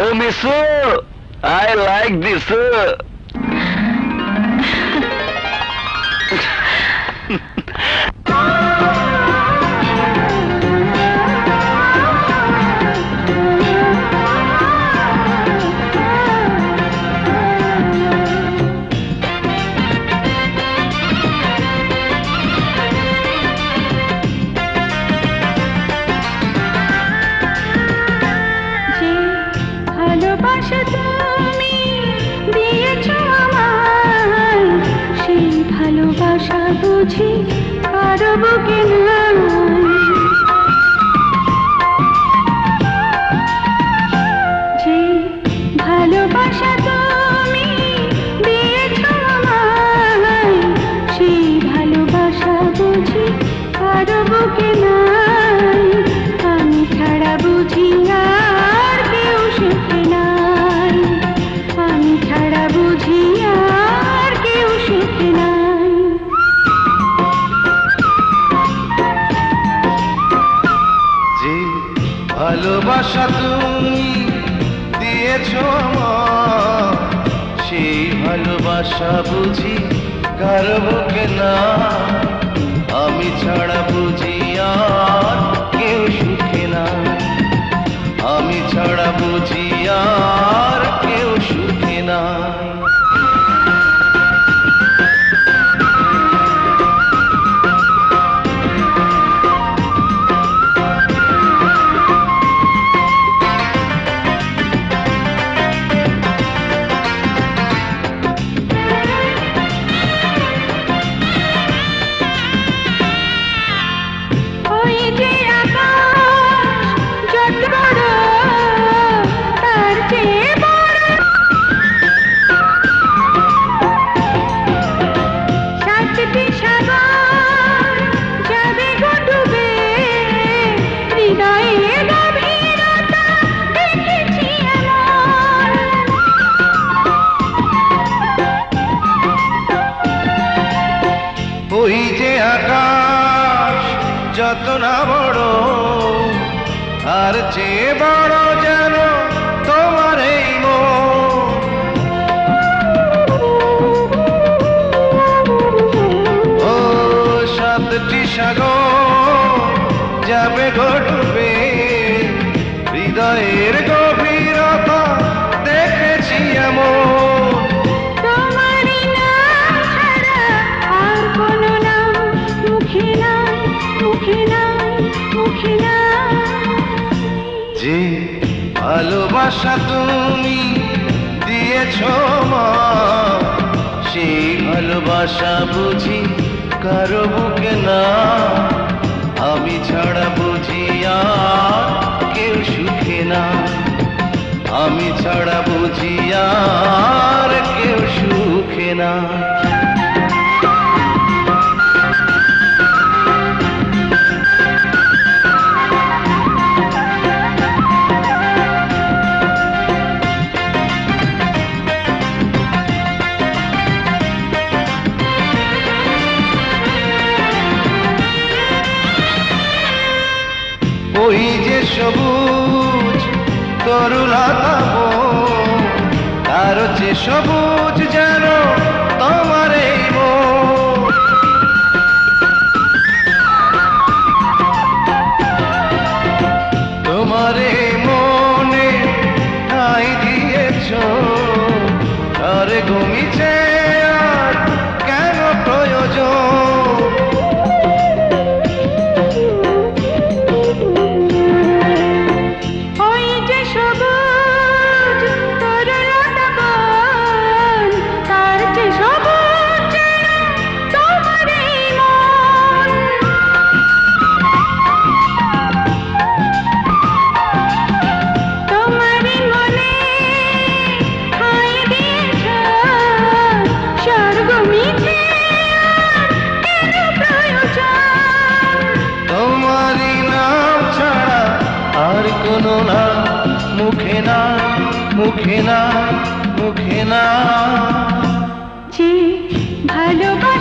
Oh, Misu, I like this. বুঝি কারো বুকে নাই যে ভালোবাসা তুমি দিয়েছ আমায় সেই ভালোবাসা বুঝি কারো বুকে নাই আমি ছাড়া বুঝি আর কেউ সুখে নাই আমি ছাড়া বুঝি আর কেউ সুখে নাই ভালোবাসা তুমি দিয়েছ আমার সেই ভালোবাসা বুঝি কারো বুকে না আমি ছাড়া বুঝি আর কেউ সুখে না আমি ছাড়া বুঝি আর কেউ সুখে না ওই যে আকাশ যত না বড় আর চেয়ে বড় যেন তোমার এই মন ও সাতটি সাগর যাবে ডুবে হৃদয়ের গভীরতা দেখেছি এমন যে ভালোবাসা তুমি দিয়েছ সেই ভালোবাসা বুঝি কারো বুকে না আমি ছাড়া বুঝি আর কেউ সুখে না আমি ছাড়া বুঝি আর কেউ সুখে না ওই যে সবুজ তরুলতা তার যে সবুজ যেন তোমার এই মন তোমার এই মনে ঠাঁই দিয়েছ আর ঘুমিছে আর কেন প্রয়োজন মুখে না মুখে না মুখে না যে ভালোবাসা